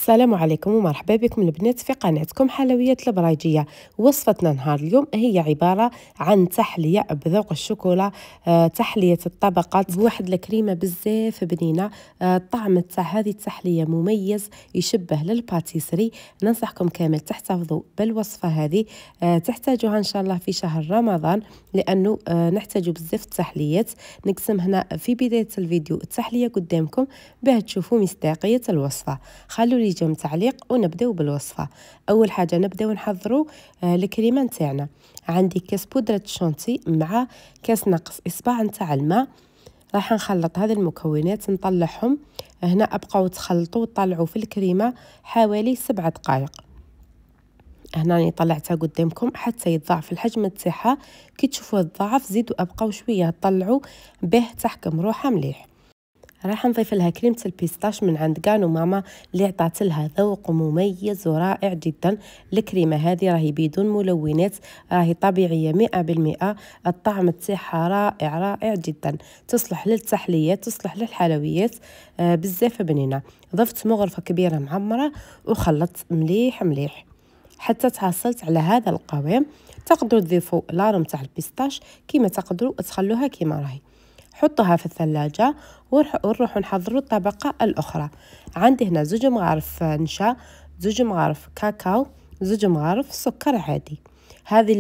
السلام عليكم ومرحبا بكم البنات في قناتكم حلويات البرايجية. وصفتنا نهار اليوم هي عبارة عن تحلية بذوق الشوكولا، تحلية الطبقات بواحد الكريمة بزاف بنينة. الطعم تاع هذه التحلية مميز، يشبه للباتيسري. ننصحكم كامل تحتفظوا بالوصفة هذه، تحتاجوها إن شاء الله في شهر رمضان، لأنه نحتاج بزاف التحليات. نقسم هنا في بداية الفيديو التحلية قدامكم باه تشوفوا مصداقية الوصفة. خلوا لي جم تعليق ونبداو بالوصفه. اول حاجه نبداو نحضروا الكريمه نتاعنا. عندي كاس بودره شونتي مع كاس نقص اصبع نتاع الماء. راح نخلط هذه المكونات نطلعهم. هنا ابقاو تخلطوا وتطلعوا في الكريمه حوالي 7 دقائق. هنا راني طلعتها قدامكم حتى يتضاعف الحجم تاعها. كي تشوفوا الضعف زيدوا ابقاو شويه طلعوا به تحكم روحها مليح. راح نضيف لها كريمة البيستاش من عند كانو ماما اللي عطات لها ذوق مميز ورائع جدا. الكريمة هذه راهي بدون ملونات، راهي طبيعية 100%. الطعم تاعها رائع رائع جدا، تصلح للتحليات، تصلح للحلويات، بزاف بنينة. ضفت مغرفة كبيرة معمرة وخلطت مليح مليح حتى تحصلت على هذا القوام. تقدروا تضيفوا لارم تاع البيستاش كيما تقدروا تخلوها كيما راهي. حطها في الثلاجة ونروح نحضروا الطبقة الأخرى. عندي هنا 2 مغارف نشا، 2 مغارف كاكاو، 2 مغارف سكر عادي. هذه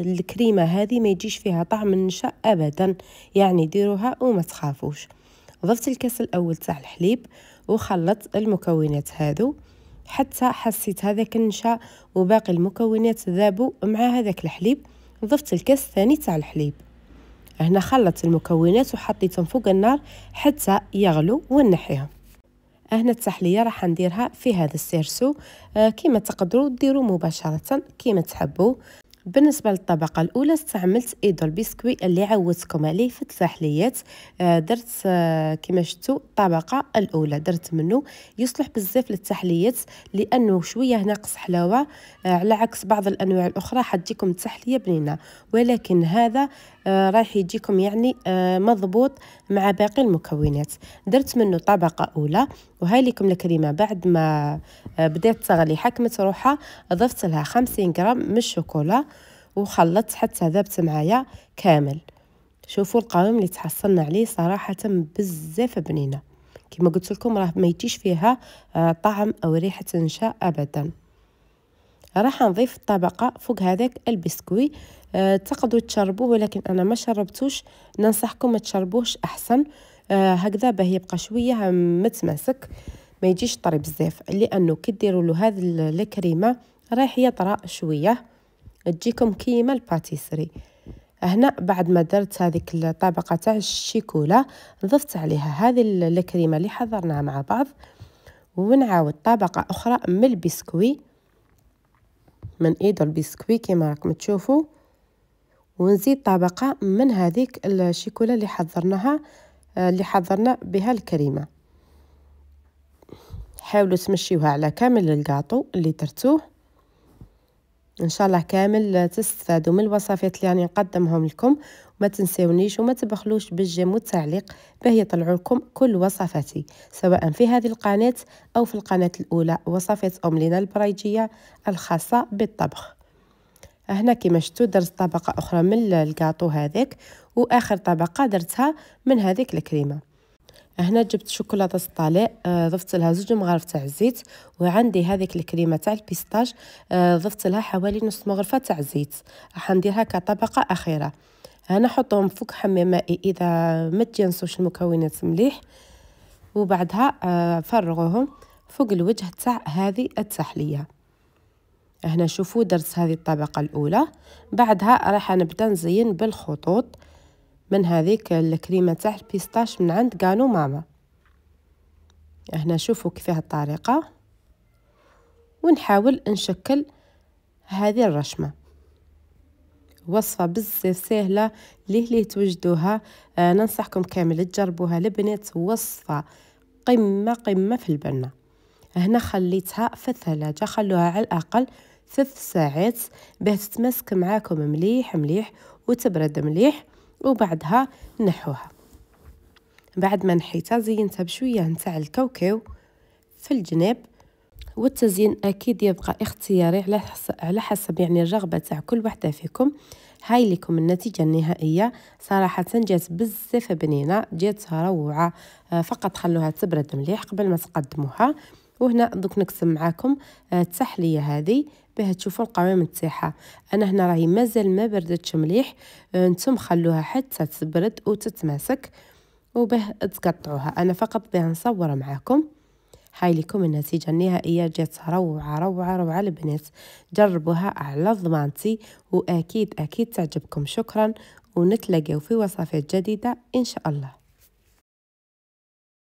الكريمة هذه ما يجيش فيها طعم النشا أبدا، يعني ديروها وما تخافوش. ضفت الكاس الأول تاع الحليب وخلطت المكونات هذو حتى حسيت هذاك النشا وباقي المكونات ذابوا مع هذاك الحليب. ضفت الكاس الثاني تاع الحليب. هنا خلطت المكونات وحطيتهم فوق النار حتى يغلوا ونحيهم. هنا التحلية راح نديرها في هذا السيرسو، كيما تقدروا ديروا مباشرة كيما تحبوا. بالنسبة للطبقة الأولى استعملت إيدو البسكوي اللي عودتكم عليه في التحليات. درت كما شفتوا الطبقة الأولى درت منه، يصلح بزاف للتحليات لأنه شوية ناقص حلاوة، على عكس بعض الأنواع الأخرى حتجيكم التحلية بنينة، ولكن هذا رايح يجيكم يعني مضبوط مع باقي المكونات. درت منه طبقة أولى، وهاي لكم الكريمة بعد ما بدات تغلي حكمت روحها. ضفت لها 50 غرام من الشوكولا وخلطت حتى ذابت معايا كامل. شوفوا القوام اللي تحصلنا عليه صراحة بزاف بنينة. كما قلت لكم راه ما يجيش فيها طعم او ريحة نشا ابدا. راح نضيف طبقة فوق هذاك البسكوي. تقدروا تشربوه ولكن انا ما شربتوش، ننصحكم ما تشربوش احسن. هكذا باه يبقى شوية متماسك، ما يجيش طري بزاف، لانه كي ديروا له هذه الكريمه رايح يطرى شويه تجيكم كيما الباتيسري. هنا بعد ما درت هذيك الطبقه تاع الشيكولا ضفت عليها هذه الكريمه اللي حضرناها مع بعض، ونعاود طبقه اخرى من البسكوي من ايدو البسكوي كما راكم تشوفوا، ونزيد طبقه من هذيك الشيكولا اللي حضرنا بها الكريمه. حاولوا تمشيوها على كامل الكاطو اللي درتوه. ان شاء الله كامل تستفادوا من الوصفات اللي راني نقدمهم لكم. وما تنسونيش وما تبخلوش بالجيم والتعليق باه يطلعوا لكم كل وصفاتي، سواء في هذه القناه او في القناه الاولى وصفات لينا البرايجيه الخاصه بالطبخ. هنا كما شفتوا درت طبقه اخرى من الكاطو هذاك، واخر طبقه درتها من هذيك الكريمه. هنا جبت شوكولاته سطالي، ضفت لها 2 مغارف تاع الزيت، وعندي هذيك الكريمه تاع البيستاش، ضفت لها حوالي نص مغرفه تاع الزيت. راح نديرها كطبقه اخيره. هنا حطهم فوق حمام مائي اذا ما تجانسوش المكونات مليح، وبعدها فرغوهم فوق الوجه تاع هذه التحليه. هنا شوفوا درت هذه الطبقه الاولى، بعدها راح نبدا نزين بالخطوط من هذيك الكريمه تاع البيستاش من عند كانو ماما. هنا شوفوا كيف الطريقه، ونحاول نشكل هذه الرشمه. وصفه بزاف سهله ليه توجدوها. ننصحكم كامل تجربوها البنات، وصفه قمه في البنه. هنا خليتها في الثلاجه، خلوها على الاقل 3 ساعات باه تتماسك معاكم مليح مليح وتبرد مليح، وبعدها نحوها. بعد ما نحيتها زينتها بشويه نتاع الكاوكاو في الجناب، والتزيين اكيد يبقى اختياري على حسب يعني الرغبه تاع كل وحده فيكم. هاي لكم النتيجه النهائيه، صراحه جات بزاف بنينه، جات روعه. فقط خلوها تبرد مليح قبل ما تقدموها. وهنا دوك نقسم معاكم التحليه هذه باه تشوفوا القوام تاعها. انا هنا راهي مازال ما بردتش مليح، نتوما خلوها حتى تبرد وتتماسك وباه تقطعوها. انا فقط باه نصور معاكم. هاي لكم النتيجة النهائية، جات روعة روعة روعة البنات. جربوها على ضمانتي وأكيد أكيد تعجبكم. شكرا، ونتلاقاو في وصفات جديدة إن شاء الله.